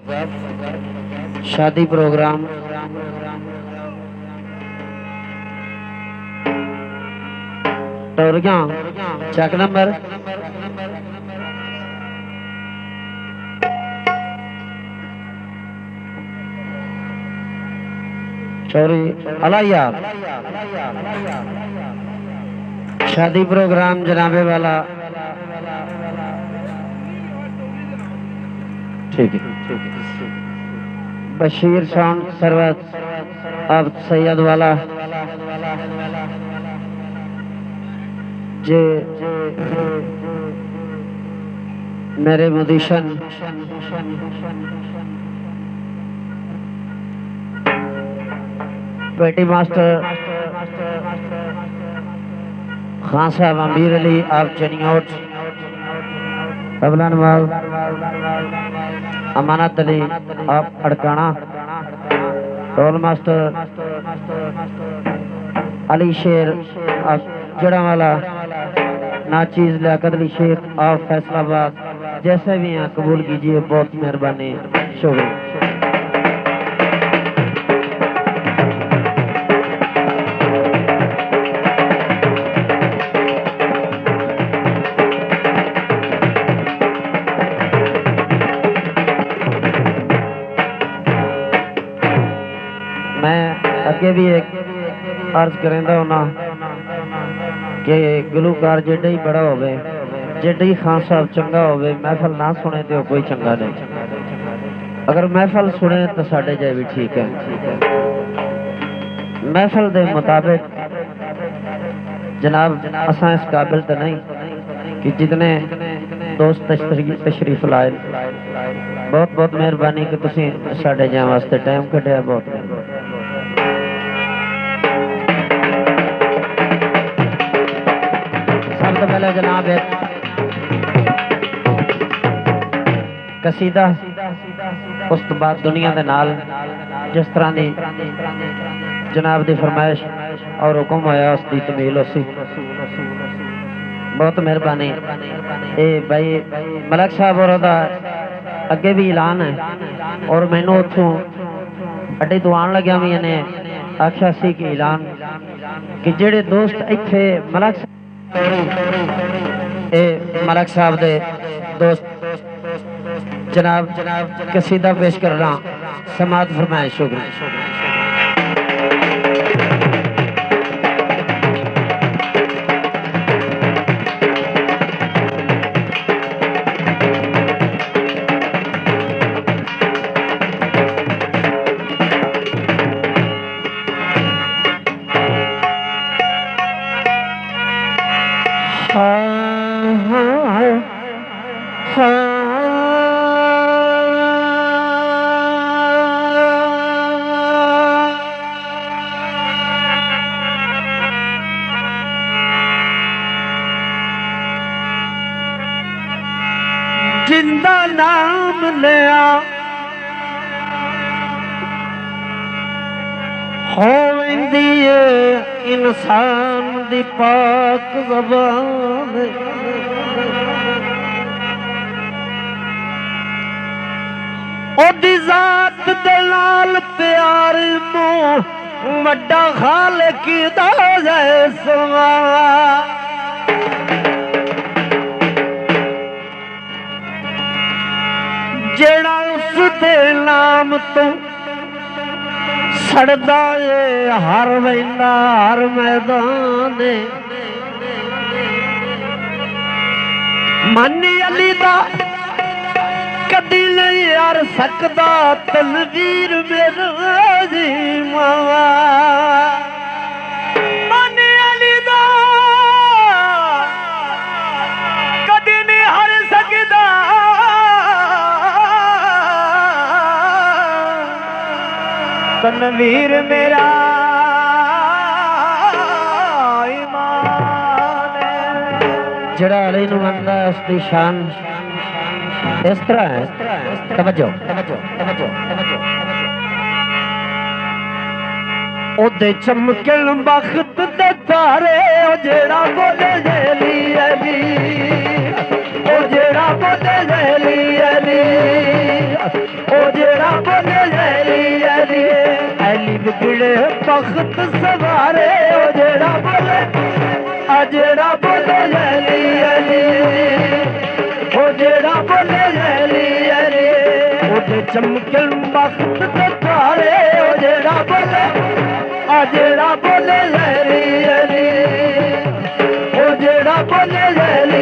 शादी प्रोग्राम टोरिया चक नंबर चौरी अलाया शादी प्रोग्राम जनाबे वाला ठीक है। बशीर साउंड सर्वत अब सैयद वाला जे मेरे मुदीशन पेटी मास्टर खान साहब अमीर अली आप चनियोट तबला नवाज अमानत अली आप अड़काना ढोल मास्टर अली शेर आप जड़ावाला नाचीज लियाकत अली शेख आप फैसलाबाद जैसे भी हैं कबूल कीजिए बहुत मेहरबानी शुक्रिया। अगे भी एक अर्ज करेंदा होना कि गुलूकार जेडा ही बड़ा होवे जेडा ही खान साहब चंगा होवे महफल ना सुने तो कोई चंगा नहीं। अगर महफल सुने तो साढ़े जाए भी ठीक है। महफल दे मुताबिक जनाब असा इस काबिल तो नहीं कि जितने दोस्त तशरीफ लाए बहुत बहुत मेहरबानी कि तुसी साढ़े जाए वास्ते टाइम कढ़िया बहुत मेहरबानी। सब तो पहले जनाब एक कसीदा उस तो बाद दुनिया के नाल जिस तरह की जनाब की फरमाइश और हुक्म होया उसकी तमील उसी बहुत मेहरबानी। ए भाई मलक साहब और अगे भी ऐलान है और मैनू उतों अड्डे तो आन लग्या भी इन्हें आख्या सी कि ऐलान कि जेड़े दोस्त इत्थे मलक मलक साहब दे दोस्त जनाब कसीदा पेश कर रहा समात फरमाए शुक्रिया। जिंदा नाम लिया होवेंदी इंसान दी पाक ज़बान ओदी जात दे नाल प्यार मोह वड्डा खालिक दा जैसवा जेड़ा उस दे नाम तो सड़दा है हर वेंदा हर मैदान मनी अली दा कदी नहीं यार सकदा तनवीर मेरा जी मावा मनी अली दा कदी नहीं हर सकदा तनवीर मेरा ईमान जड़ा अली नूं मंदा उसकी शान इस तरह है। तवज्जो ओदे चमकण बख्त दे तारे ओ जेड़ा बोले जेली अली ओ जेड़ा बोले जैली अली ओ जेड़ा बोले जैली अली अली बिगड़े बख्त सवारे ओ जेड़ा बोले आ जेड़ा बोले जैली अली ओ जेड़ा बोले जैली अली ओदे चमकन बख्त ते तारे ओ जेड़ा बोले आ जेड़ा बोले जैली अली ओ जेड़ा बोले जैली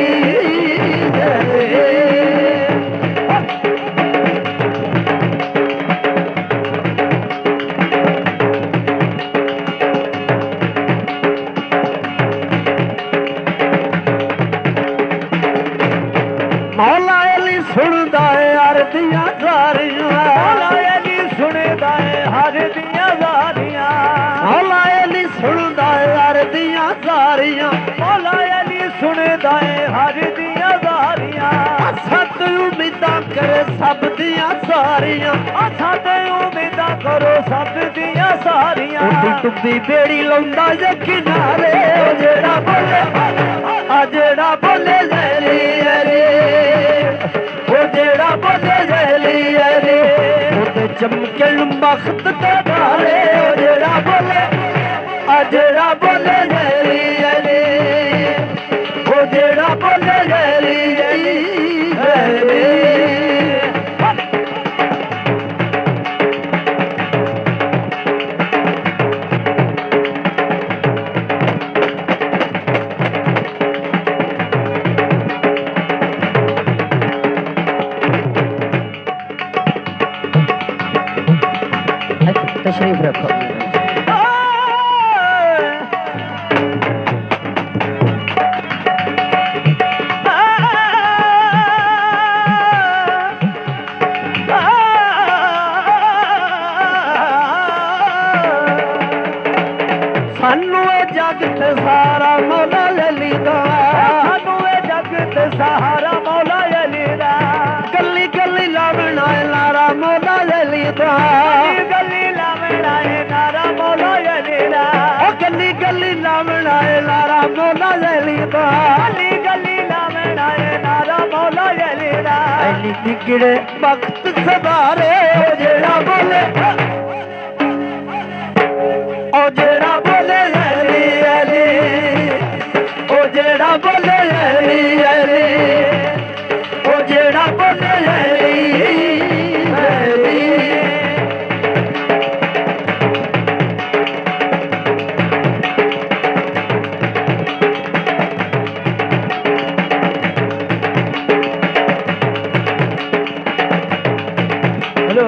मौला अली सुनदा है हर दियां सारियां मौला अली सुनदा है हर दियां सारियां मौला अली सुनदा है हर दियां सारियां मौला अली सुनदा है हर दियां सारियां सत उम्मीदां करे सब दियां सारियां सत उम्मीदां करो सब दियां सारियां डुब्बी बेड़ी लाउंदा जे किनारे जेड़ा बोले आ जेड़ा बोले जैली अली ओ जेड़ा बोले जैली अली ओदे चमकन बख्त ते तारे ओ जेड़ा बोले आ जेड़ा बोले जैली अली ओ जेड़ा बोले जैली अली तशरीफ रखो सानू जगत सारा मौला अली दा सानू जगत सहारा मौला अली दा गली गली लावना लारा मौला अली दा गली लावना नारा मौला अली दा ओ गली गली लावना लारा मौला अली दा गली गली लावना नारा मौला अली दा अली बिगड़े वक्त सवारे ओ जेड़ा बोले ओ जेड़ा बोले अली अली ओ जेड़ा बोले अली अली ओ जेड़ा बोले अली अली हेलो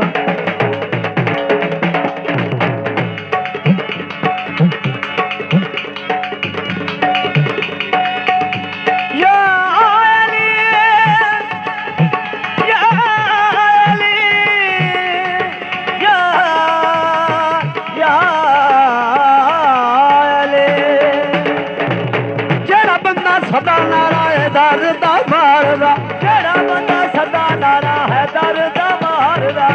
सदा नारा है दर्द मारदा जेड़ा बंदा सदा नारा है दर्द मारदा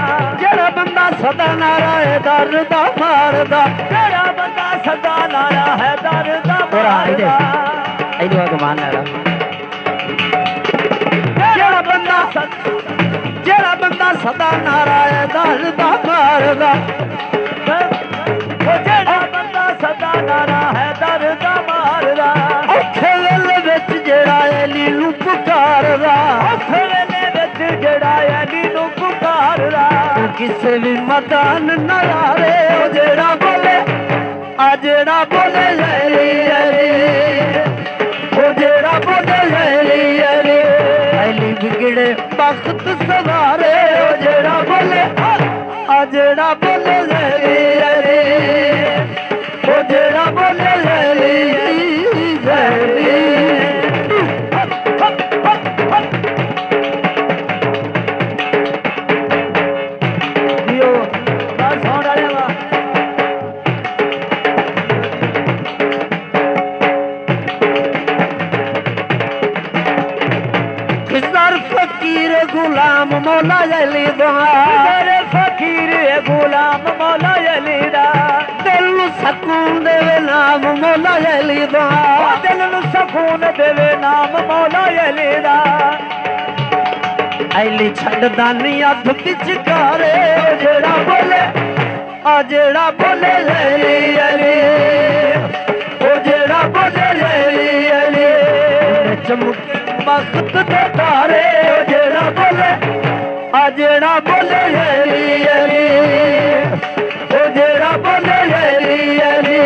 जेड़ा बंदा सदा नारा है दर्द मारदा जेड़ा बंदा सदा नारा है दर्द मारदा ऐदो आगे मान लेना जेड़ा बंदा सदा नारा है दर्द मारदा ओ जेड़ा बंदा सदा नारा है दर्द मारदा औखे वेले विच जेड़ा अली नूं पुकारदा औखे वेले विच जेड़ा अली नूं पुकारदा किसे भी मैदान न आवे ओ जेड़ा बोले आ जेड़ा बोले अली अली ओ जेड़ा बोले अली अली अली बिगड़े वक्त सवारे ओ जेड़ा बोले आ जेड़ा बोले अली अली ओ जेड़ा बोले अली अली फकीर गुलाम मौला अली दा फकीर गुलाम मौला अली दा दिल नूं सकून देवे नाम मौला अली दा दिल नूं सकून देवे नाम मौला अली दा ऐली छड्डदा नहीं अध विचकारे जेड़ा बोले आ जेड़ा बोले अली अली ओ जेड़ा बोले अली अली चमके वक्त दे तारे ओ जेड़ा बोले आ जेड़ा बोले अली अली ओ जेड़ा बोले अली अली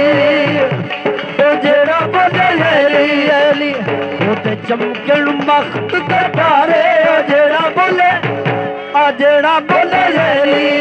ओ जेड़ा बोले अली अली वो ते चमकण वक्त दे तारे ओ जेड़ा बोले आ जेड़ा बोले अली